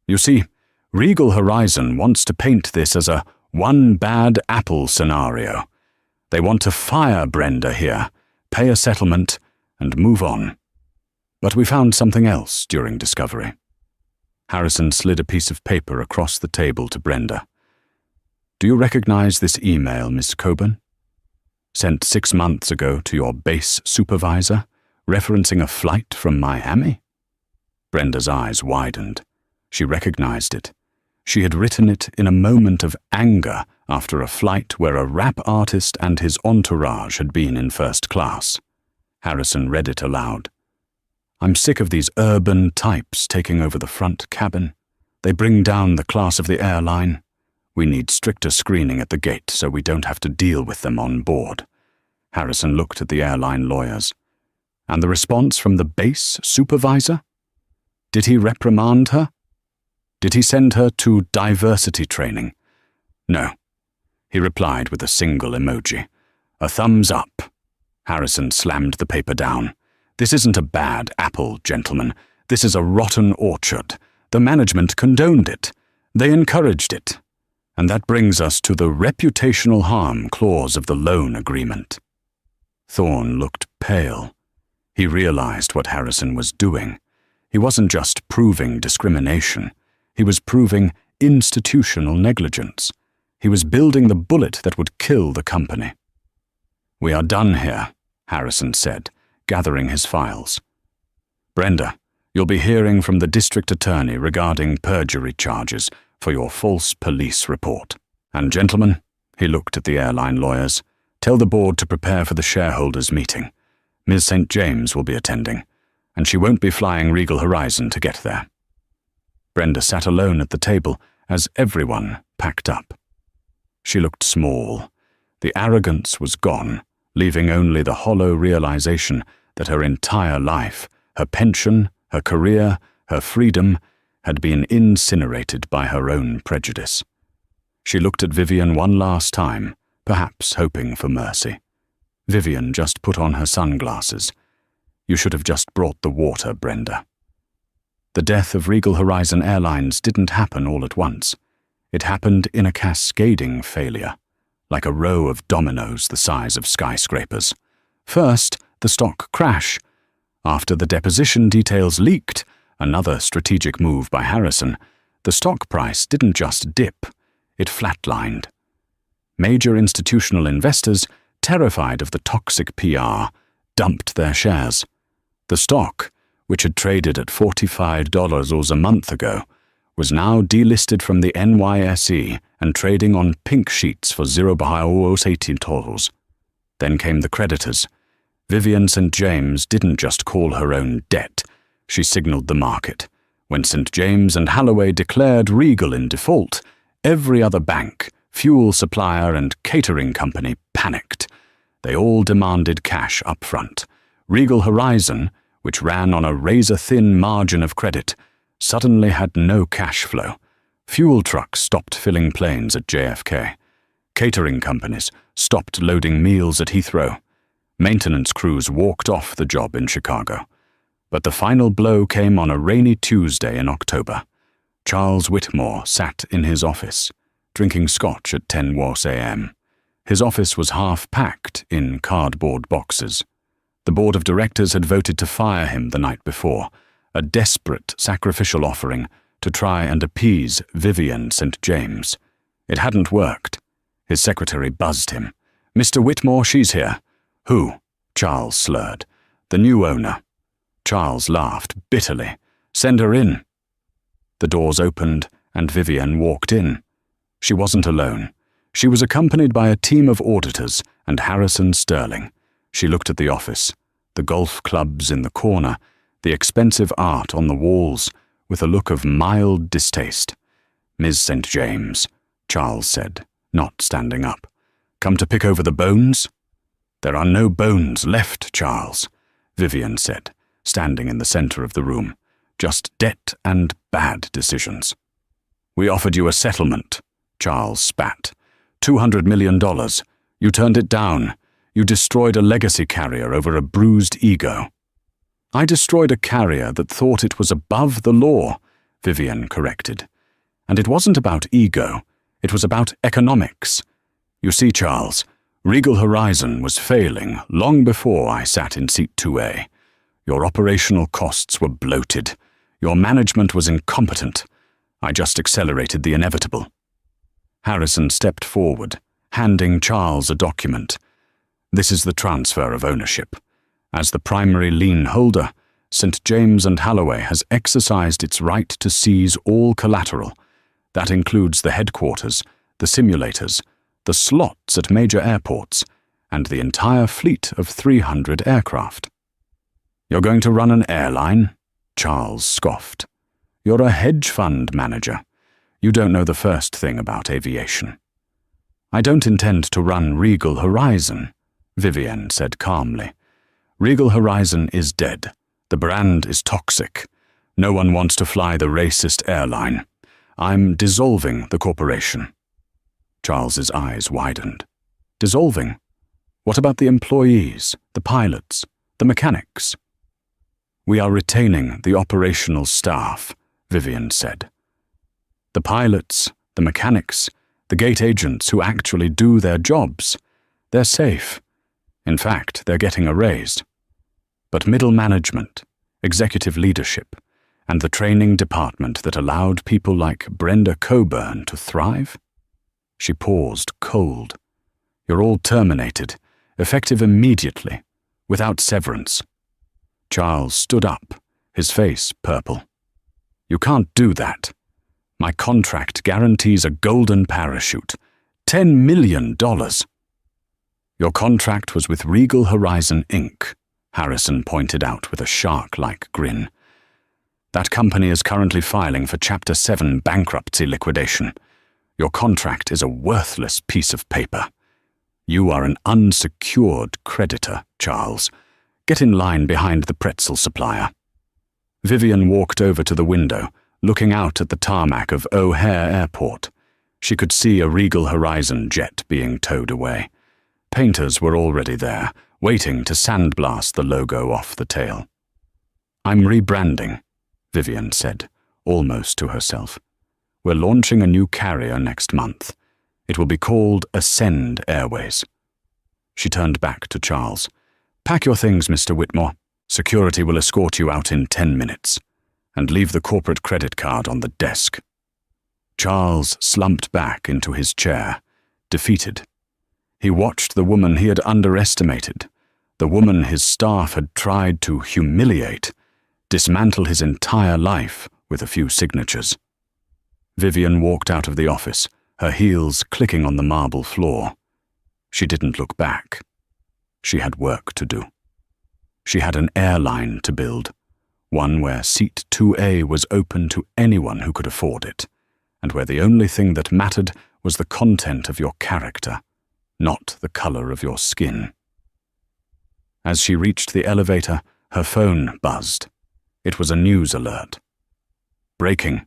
"You see, Regal Horizon wants to paint this as a one bad apple scenario. They want to fire Brenda here, pay a settlement, and move on. But we found something else during discovery." Harrison slid a piece of paper across the table to Brenda. "Do you recognize this email, Miss Coburn? Sent 6 months ago to your base supervisor, referencing a flight from Miami?" Brenda's eyes widened. She recognized it. She had written it in a moment of anger after a flight where a rap artist and his entourage had been in first class. Harrison read it aloud. "I'm sick of these urban types taking over the front cabin. They bring down the class of the airline. We need stricter screening at the gate so we don't have to deal with them on board." Harrison looked at the airline lawyers. And the response from the base supervisor? Did he reprimand her? Did he send her to diversity training? No. He replied with a single emoji. A thumbs up. Harrison slammed the paper down. "This isn't a bad apple, gentlemen. This is a rotten orchard. The management condoned it. They encouraged it. And that brings us to the reputational harm clause of the loan agreement." Thorne looked pale. He realized what Harrison was doing. He wasn't just proving discrimination. He was proving institutional negligence. He was building the bullet that would kill the company. "We are done here," Harrison said, gathering his files. "Brenda, you'll be hearing from the district attorney regarding perjury charges for your false police report. And gentlemen," he looked at the airline lawyers, "tell the board to prepare for the shareholders' meeting. Ms. St. James will be attending, and she won't be flying Regal Horizon to get there." Brenda sat alone at the table as everyone packed up. She looked small. The arrogance was gone, leaving only the hollow realization that her entire life, her pension, her career, her freedom, had been incinerated by her own prejudice. She looked at Vivian one last time, perhaps hoping for mercy. Vivian just put on her sunglasses. "You should have just brought the water, Brenda." The death of Regal Horizon Airlines didn't happen all at once. It happened in a cascading failure, like a row of dominoes the size of skyscrapers. First, the stock crash. After the deposition details leaked, another strategic move by Harrison, the stock price didn't just dip, it flatlined. Major institutional investors, terrified of the toxic PR, dumped their shares. The stock, which had traded at $45 a month ago, was now delisted from the NYSE and trading on pink sheets for $0.18. Then came the creditors. Vivian St. James didn't just call her own debt, she signaled the market. When St. James and Halloway declared Regal in default, every other bank, fuel supplier and catering company panicked. They all demanded cash up front. Regal Horizon, which ran on a razor-thin margin of credit, suddenly had no cash flow. Fuel trucks stopped filling planes at JFK. Catering companies stopped loading meals at Heathrow. Maintenance crews walked off the job in Chicago. But the final blow came on a rainy Tuesday in October. Charles Whitmore sat in his office, drinking scotch at 10 a.m. His office was half-packed in cardboard boxes. The board of directors had voted to fire him the night before, a desperate sacrificial offering to try and appease Vivian St. James. It hadn't worked. His secretary buzzed him. "Mr. Whitmore, she's here." "Who?" Charles slurred. "The new owner." Charles laughed bitterly. "Send her in." The doors opened and Vivian walked in. She wasn't alone. She was accompanied by a team of auditors and Harrison Sterling. She looked at the office, the golf clubs in the corner, the expensive art on the walls, with a look of mild distaste. "Ms. St. James," Charles said, not standing up. "Come to pick over the bones?" "There are no bones left, Charles," Vivian said, standing in the center of the room. "Just debt and bad decisions." "We offered you a settlement," Charles spat. $200 million. You turned it down. You destroyed a legacy carrier over a bruised ego." "I destroyed a carrier that thought it was above the law," Vivian corrected. "And it wasn't about ego. It was about economics. You see, Charles, Regal Horizon was failing long before I sat in seat 2A. Your operational costs were bloated. Your management was incompetent. I just accelerated the inevitable." Harrison stepped forward, handing Charles a document. "This is the transfer of ownership. As the primary lien holder, St. James and Holloway has exercised its right to seize all collateral. That includes the headquarters, the simulators, the slots at major airports, and the entire fleet of 300 aircraft. You're going to run an airline? Charles scoffed. You're a hedge fund manager. You don't know the first thing about aviation. I don't intend to run Regal Horizon, Vivienne said calmly. Regal Horizon is dead. The brand is toxic. No one wants to fly the racist airline. I'm dissolving the corporation. Charles's eyes widened. Dissolving? What about the employees, the pilots, the mechanics? We are retaining the operational staff, Vivienne said. The pilots, the mechanics, the gate agents who actually do their jobs, they're safe. In fact, they're getting a raise. But middle management, executive leadership, and the training department that allowed people like Brenda Coburn to thrive? She paused, cold. You're all terminated, effective immediately, without severance. Charles stood up, his face purple. You can't do that. My contract guarantees a golden parachute. $10 million. Your contract was with Regal Horizon, Inc., Harrison pointed out with a shark-like grin. That company is currently filing for Chapter 7 bankruptcy liquidation. Your contract is a worthless piece of paper. You are an unsecured creditor, Charles. Get in line behind the pretzel supplier. Vivienne walked over to the window, looking out at the tarmac of O'Hare Airport. She could see a Regal Horizon jet being towed away. Painters were already there, waiting to sandblast the logo off the tail. I'm rebranding, Vivienne said, almost to herself. We're launching a new carrier next month. It will be called Ascend Airways. She turned back to Charles. Pack your things, Mr. Whitmore. Security will escort you out in 10 minutes. And leave the corporate credit card on the desk. Charles slumped back into his chair, defeated. He watched the woman he had underestimated, the woman his staff had tried to humiliate, dismantle his entire life with a few signatures. Vivienne walked out of the office, her heels clicking on the marble floor. She didn't look back. She had work to do. She had an airline to build, one where Seat 2A was open to anyone who could afford it, and where the only thing that mattered was the content of your character, not the color of your skin. As she reached the elevator, her phone buzzed. It was a news alert. Breaking.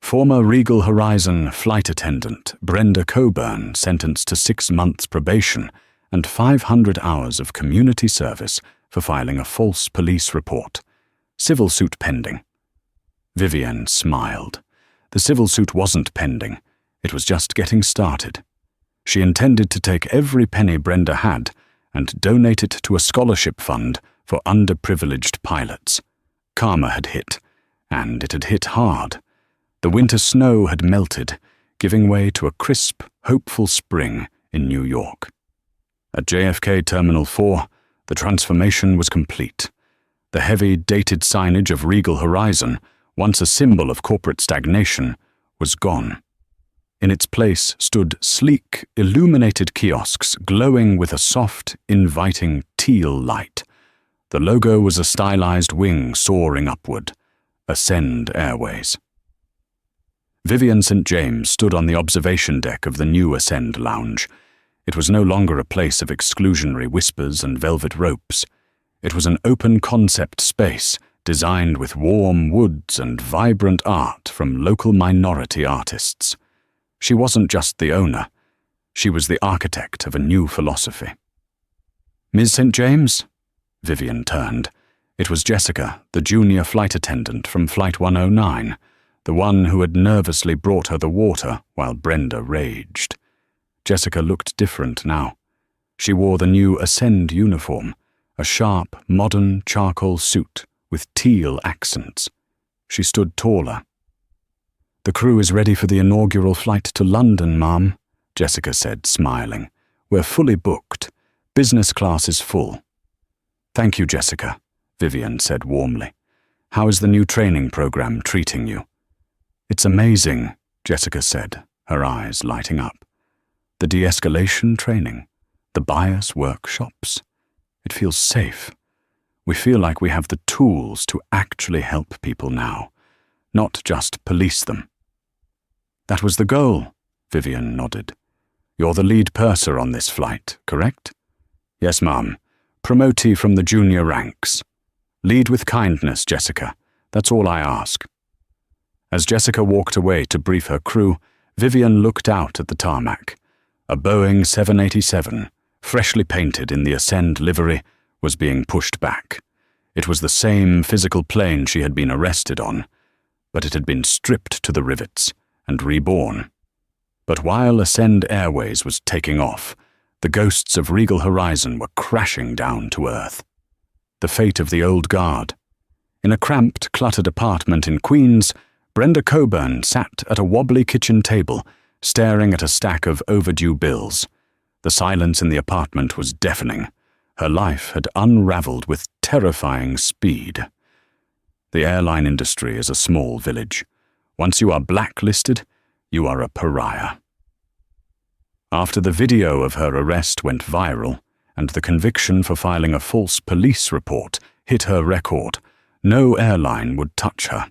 Former Regal Horizon flight attendant Brenda Coburn sentenced to 6 months probation and 500 hours of community service for filing a false police report. Civil suit pending. Vivienne smiled. The civil suit wasn't pending. It was just getting started. She intended to take every penny Brenda had and donate it to a scholarship fund for underprivileged pilots. Karma had hit, and it had hit hard. The winter snow had melted, giving way to a crisp, hopeful spring in New York. At JFK Terminal 4, the transformation was complete. The heavy, dated signage of Regal Horizon, once a symbol of corporate stagnation, was gone. In its place stood sleek, illuminated kiosks glowing with a soft, inviting teal light. The logo was a stylized wing soaring upward. Ascend Airways. Vivienne St. James stood on the observation deck of the new Ascend Lounge. It was no longer a place of exclusionary whispers and velvet ropes. It was an open-concept space designed with warm woods and vibrant art from local minority artists. She wasn't just the owner. She was the architect of a new philosophy. Ms. St. James? Vivienne turned. It was Jessica, the junior flight attendant from Flight 109, the one who had nervously brought her the water while Brenda raged. Jessica looked different now. She wore the new Ascend uniform, a sharp, modern charcoal suit with teal accents. She stood taller. The crew is ready for the inaugural flight to London, Ma'am, Jessica said, smiling. We're fully booked. Business class is full. Thank you, Jessica. Vivian said warmly. "How is the new training program treating you?" "It's amazing," Jessica said, her eyes lighting up. "The de-escalation training, the bias workshops. It feels safe. We feel like we have the tools to actually help people now, not just police them." "That was the goal," Vivian nodded. "You're the lead purser on this flight, correct?" "Yes, ma'am. Promotee from the junior ranks. Lead with kindness, Jessica. That's all I ask." As Jessica walked away to brief her crew, Vivian looked out at the tarmac. A Boeing 787, freshly painted in the Ascend livery, was being pushed back. It was the same physical plane she had been arrested on, but it had been stripped to the rivets and reborn. But while Ascend Airways was taking off, the ghosts of Regal Horizon were crashing down to earth. The fate of the old guard. In a cramped, cluttered apartment in Queens, Brenda Coburn sat at a wobbly kitchen table, staring at a stack of overdue bills. The silence in the apartment was deafening. Her life had unraveled with terrifying speed. The airline industry is a small village. Once you are blacklisted, you are a pariah. After the video of her arrest went viral, and the conviction for filing a false police report hit her record, no airline would touch her.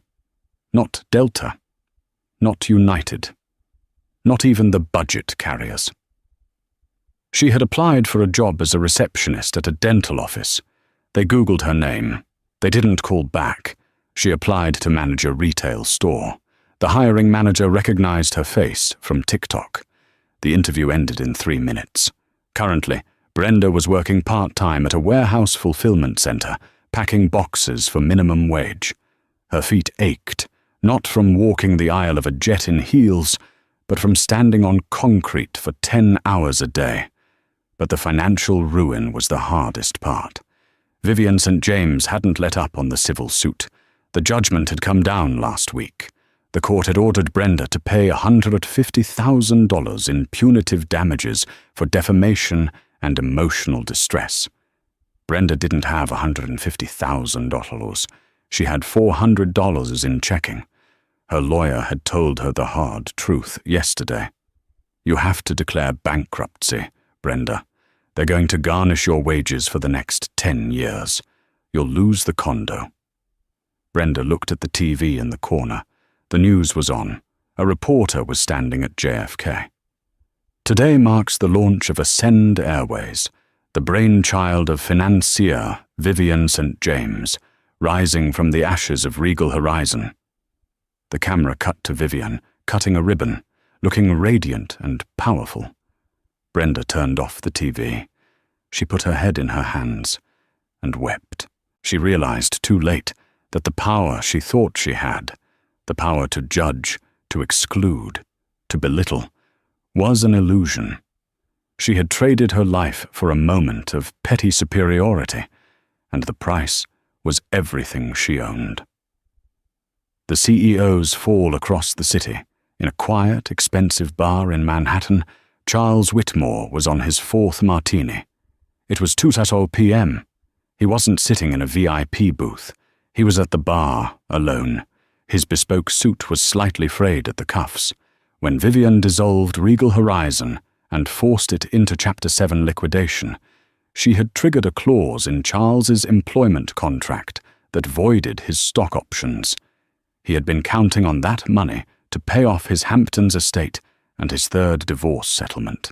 Not Delta. Not United. Not even the budget carriers. She had applied for a job as a receptionist at a dental office. They Googled her name. They didn't call back. She applied to manage a retail store. The hiring manager recognized her face from TikTok. The interview ended in 3 minutes. Currently, Brenda was working part-time at a warehouse fulfillment center, packing boxes for minimum wage. Her feet ached, not from walking the aisle of a jet in heels, but from standing on concrete for 10 hours a day. But the financial ruin was the hardest part. Vivian St. James hadn't let up on the civil suit. The judgment had come down last week. The court had ordered Brenda to pay $150,000 in punitive damages for defamation and emotional distress. Brenda didn't have $150,000. She had $400 in checking. Her lawyer had told her the hard truth yesterday. "You have to declare bankruptcy, Brenda. They're going to garnish your wages for the next 10 years. You'll lose the condo." Brenda looked at the TV in the corner. The news was on. A reporter was standing at JFK. Today marks the launch of Ascend Airways, the brainchild of financier Vivian St. James, rising from the ashes of Regal Horizon. The camera cut to Vivian, cutting a ribbon, looking radiant and powerful. Brenda turned off the TV. She put her head in her hands and wept. She realized too late that the power she thought she had, the power to judge, to exclude, to belittle, was an illusion. She had traded her life for a moment of petty superiority, and the price was everything she owned. The CEOs fall across the city. In a quiet, expensive bar in Manhattan, Charles Whitmore was on his 4th martini. It was 2:00 p.m. He wasn't sitting in a VIP booth. He was at the bar, alone. His bespoke suit was slightly frayed at the cuffs. When Vivian dissolved Regal Horizon and forced it into Chapter 7 liquidation, she had triggered a clause in Charles's employment contract that voided his stock options. He had been counting on that money to pay off his Hamptons estate and his 3rd divorce settlement.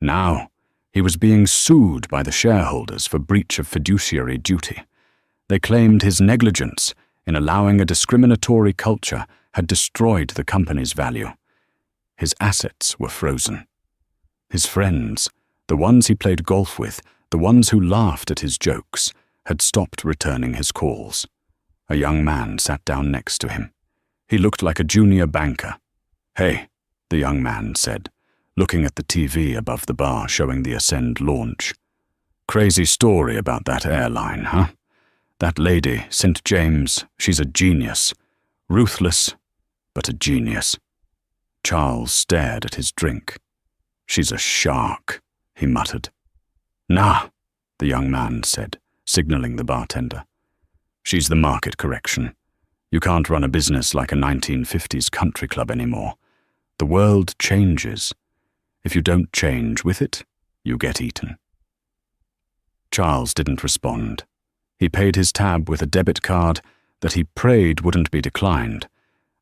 Now, he was being sued by the shareholders for breach of fiduciary duty. They claimed his negligence in allowing a discriminatory culture had destroyed the company's value. His assets were frozen. His friends, the ones he played golf with, the ones who laughed at his jokes, had stopped returning his calls. A young man sat down next to him. He looked like a junior banker. "Hey," the young man said, looking at the TV above the bar showing the Ascend launch. "Crazy story about that airline, huh? That lady, St. James, she's a genius. Ruthless, but a genius." Charles stared at his drink. "She's a shark," he muttered. "Nah," the young man said, signaling the bartender. "She's the market correction. You can't run a business like a 1950s country club anymore. The world changes. If you don't change with it, you get eaten." Charles didn't respond. He paid his tab with a debit card that he prayed wouldn't be declined,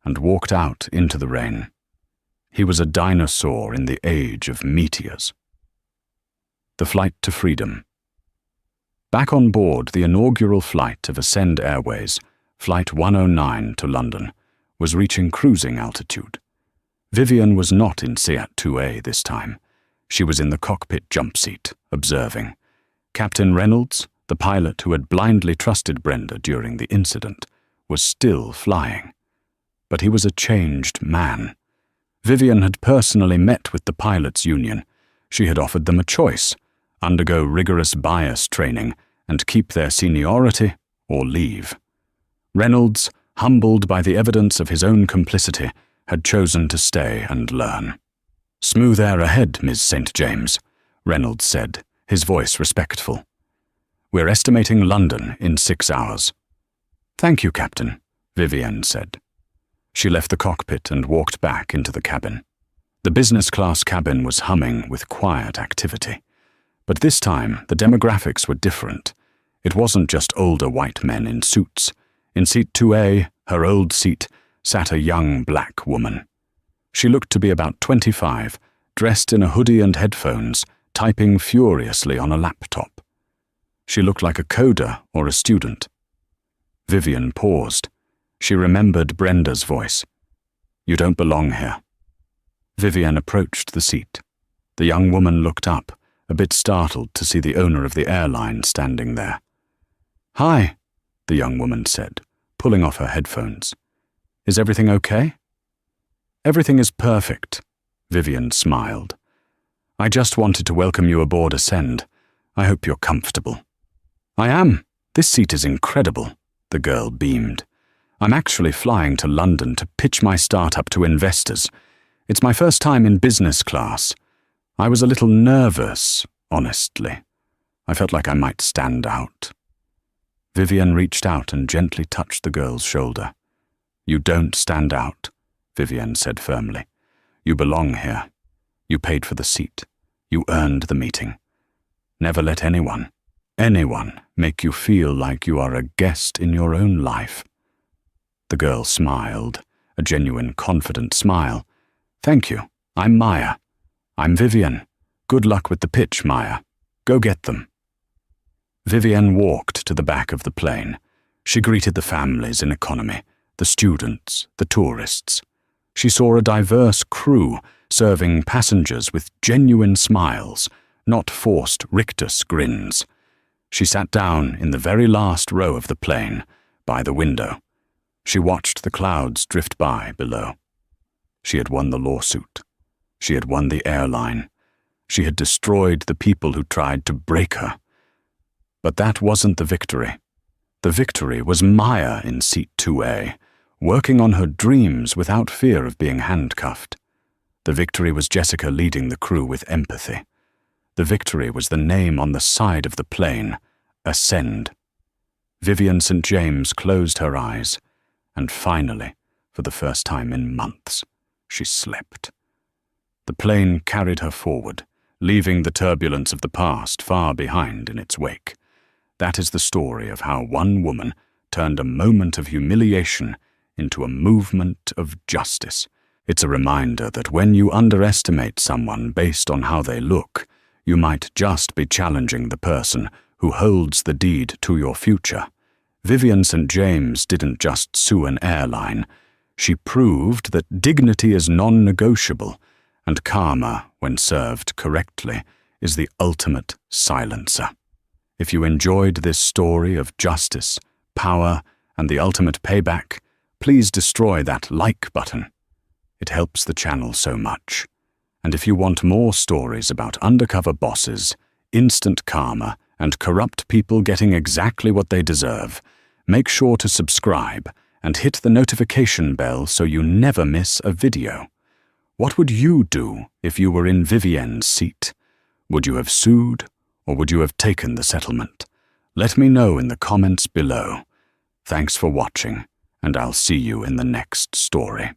and walked out into the rain. He was a dinosaur in the age of meteors. The flight to freedom. Back on board the inaugural flight of Ascend Airways, Flight 109 to London, was reaching cruising altitude. Vivian was not in Seat 2A this time. She was in the cockpit jump seat, observing. Captain Reynolds, the pilot who had blindly trusted Brenda during the incident, was still flying. But he was a changed man. Vivian had personally met with the pilots' union. She had offered them a choice: undergo rigorous bias training and keep their seniority, or leave. Reynolds, humbled by the evidence of his own complicity, had chosen to stay and learn. "Smooth air ahead, Ms. St. James," Reynolds said, his voice respectful. "We're estimating London in 6 hours." "Thank you, Captain," Vivian said. She left the cockpit and walked back into the cabin. The business-class cabin was humming with quiet activity. But this time, the demographics were different. It wasn't just older white men in suits. In seat 2A, her old seat, sat a young black woman. She looked to be about 25, dressed in a hoodie and headphones, typing furiously on a laptop. She looked like a coder or a student. Vivian paused. She remembered Brenda's voice. "You don't belong here." Vivian approached the seat. The young woman looked up, a bit startled to see the owner of the airline standing there. "Hi," the young woman said, pulling off her headphones. "Is everything okay?" "Everything is perfect," Vivian smiled. "I just wanted to welcome you aboard Ascend. I hope you're comfortable." "I am. This seat is incredible," the girl beamed. "I'm actually flying to London to pitch my startup to investors. It's my first time in business class. I was a little nervous, honestly. I felt like I might stand out." Vivian reached out and gently touched the girl's shoulder. "You don't stand out," Vivian said firmly. "You belong here. You paid for the seat. You earned the meeting. Never let anyone make you feel like you are a guest in your own life." The girl smiled, a genuine, confident smile. "Thank you. I'm Maya." "I'm Vivian. Good luck with the pitch, Maya. Go get them." Vivian walked to the back of the plane. She greeted the families in economy, the students, the tourists. She saw a diverse crew serving passengers with genuine smiles, not forced rictus grins. She sat down in the very last row of the plane, by the window. She watched the clouds drift by below. She had won the lawsuit. She had won the airline. She had destroyed the people who tried to break her. But that wasn't the victory. The victory was Maya in seat 2A, working on her dreams without fear of being handcuffed. The victory was Jessica leading the crew with empathy. The victory was the name on the side of the plane, Ascend. Vivian St. James closed her eyes, and finally, for the first time in months, she slept. The plane carried her forward, leaving the turbulence of the past far behind in its wake. That is the story of how one woman turned a moment of humiliation into a movement of justice. It's a reminder that when you underestimate someone based on how they look, you might just be challenging the person who holds the deed to your future. Vivian St. James didn't just sue an airline. She proved that dignity is non-negotiable, and karma, when served correctly, is the ultimate silencer. If you enjoyed this story of justice, power, and the ultimate payback, please destroy that like button. It helps the channel so much. And if you want more stories about undercover bosses, instant karma, and corrupt people getting exactly what they deserve, make sure to subscribe and hit the notification bell so you never miss a video. What would you do if you were in Vivian's seat? Would you have sued, or would you have taken the settlement? Let me know in the comments below. Thanks for watching, and I'll see you in the next story.